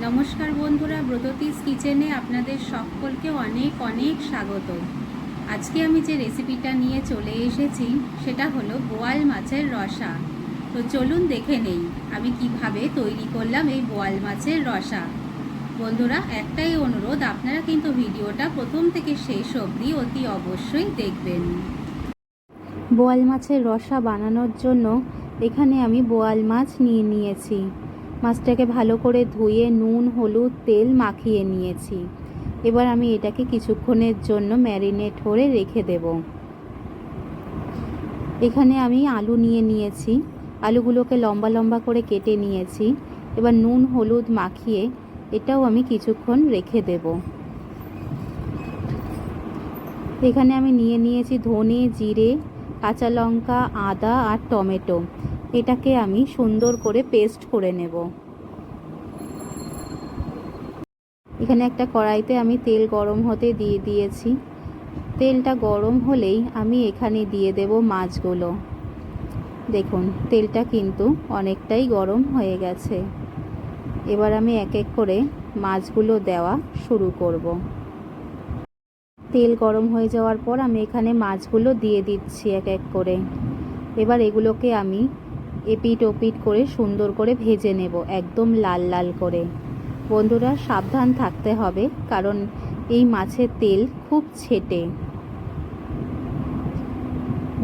নমস্কার বন্ধুরা, ব্রততিস কিচেনে আপনাদের সকলকে অনেক অনেক স্বাগত। আজকে আমি যে রেসিপিটা নিয়ে চলে এসেছি সেটা হলো বোয়াল মাছের রসা। তো চলুন দেখে নেই আমি কিভাবে তৈরি করলাম এই বোয়াল মাছের রসা। বন্ধুরা, একটাই অনুরোধ, আপনারা কিন্তু ভিডিওটা প্রথম থেকে শেষ অবধি অতি অবশ্যই দেখবেন। বোয়াল মাছের রসা বানানোর জন্য এখানে আমি বোয়াল মাছ নিয়ে নিয়েছি। মাছটাকে ভালো করে ধুয়ে নুন, হলুদ, তেল মাখিয়ে নিয়েছি। এবার আমি এটাকে কিছুক্ষণের জন্য ম্যারিনেট করে রেখে দেব। এখানে আমি আলু নিয়ে নিয়েছি, আলুগুলোকে লম্বা লম্বা করে কেটে নিয়েছি। এবার নুন হলুদ মাখিয়ে এটাও আমি কিছুক্ষণ রেখে দেব। এখানে আমি নিয়ে নিয়েছি ধনে, জিরে, কাঁচা লঙ্কা, আদা আর টমেটো। এটাকে আমি সুন্দর করে পেস্ট করে নেব। এখানে একটা কড়াইতে আমি তেল গরম হতে দিয়ে দিয়েছি। তেলটা গরম হলেই আমি এখানে দিয়ে দেব মাছগুলো। দেখুন, তেলটা কিন্তু অনেকটাই গরম হয়ে গেছে। এবার আমি এক এক করে মাছগুলো দেওয়া শুরু করব। তেল গরম হয়ে যাওয়ার পর আমি এখানে মাছগুলো দিয়ে দিচ্ছি এক এক করে। এবার এগুলোকে আমি এপিট ওপিট করে সুন্দর করে ভেজে নেব, একদম লাল লাল করে। বন্ধুরা, সাবধান থাকতে হবে, কারণ এই মাছের তেল খুব ছেটে।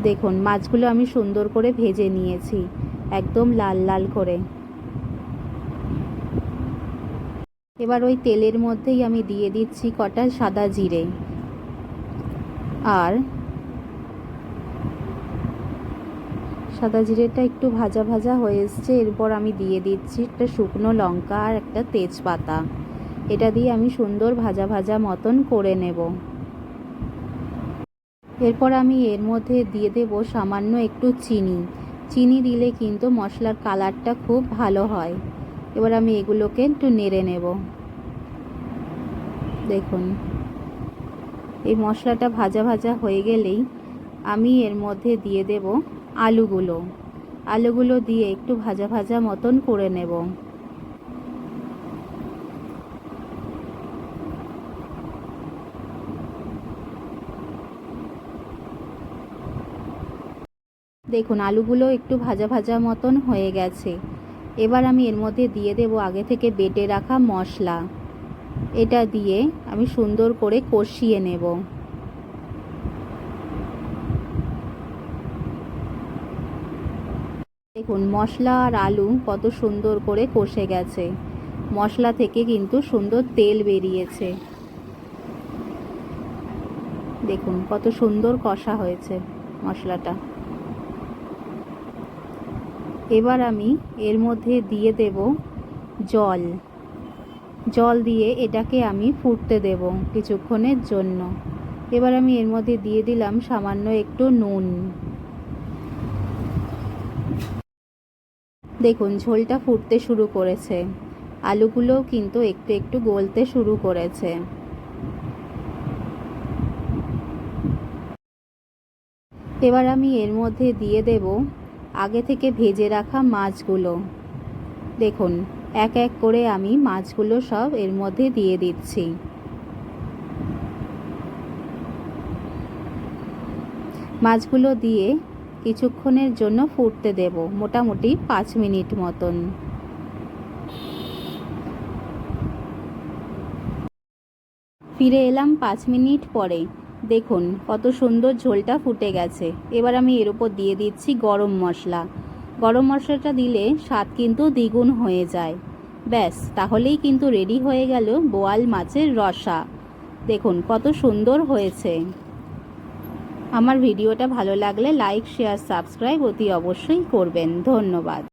দেখুন, মাছগুলো আমি সুন্দর করে ভেজে নিয়েছি, একদম লাল লাল করে। এবার ওই তেলের মধ্যেই আমি দিয়ে দিচ্ছি কটা সাদা জিরে, আর সাদা জিরেটা একটু ভাজা ভাজা হয়ে এসছে। এরপর আমি দিয়ে দিচ্ছি একটা শুকনো লঙ্কা আর একটা তেজপাতা। এটা দিয়ে আমি সুন্দর ভাজা ভাজা মতন করে নেব। এরপর আমি এর মধ্যে দিয়ে দেব সামান্য একটু চিনি। চিনি দিলে কিন্তু মশলার কালারটা খুব ভালো হয়। এবার আমি এগুলোকে একটু নেড়ে নেব। দেখুন, এই মশলাটা ভাজা ভাজা হয়ে গেলেই আমি এর মধ্যে দিয়ে দেব আলুগুলো দিয়ে একটু ভাজা ভাজা মতন করে নেব। দেখুন, আলুগুলো একটু ভাজা ভাজা মতন হয়ে গেছে। এবার আমি এর মধ্যে দিয়ে দেব আগে থেকে বেটে রাখা মশলা। এটা দিয়ে আমি সুন্দর করে কষিয়ে নেব। দেখুন, মশলা আর আলু কত সুন্দর করে কষে গেছে। মশলা থেকে কিন্তু সুন্দর তেল বেরিয়েছে। দেখুন কত সুন্দর কষা হয়েছে মশলাটা। এবার আমি এর মধ্যে দিয়ে দেব জল দিয়ে এটাকে আমি ফুটতে দেব কিছুক্ষণের জন্য। এবার আমি এর মধ্যে দিয়ে দিলাম সামান্য একটু নুন। দেখুন, ঝোলটা ফুটতে শুরু করেছে, আলুগুলোও কিন্তু একটু একটু গলতে শুরু করেছে। এবার আমি এর মধ্যে দিয়ে দেব আগে থেকে ভেজে রাখা মাছগুলো। দেখুন, এক এক করে আমি মাছগুলো সব এর মধ্যে দিয়ে দিচ্ছি। মাছগুলো দিয়ে কিছুক্ষণের জন্য ফুটতে দেব, মোটামুটি 5 মিনিট মতন। ফিরে এলাম 5 মিনিট পরে। দেখুন কত সুন্দর ঝোলটা ফুটে গেছে। এবার আমি এর উপর দিয়ে দিচ্ছি গরম মশলা। গরম মশলাটা দিলে স্বাদ কিন্তু দ্বিগুণ হয়ে যায়। ব্যাস, তাহলেই কিন্তু রেডি হয়ে গেল বোয়াল মাছের রসা। দেখুন কত সুন্দর হয়েছে। আমার ভিডিওটা ভালো লাগলে লাইক, শেয়ার, সাবস্ক্রাইব অতি অবশ্যই করবেন। ধন্যবাদ।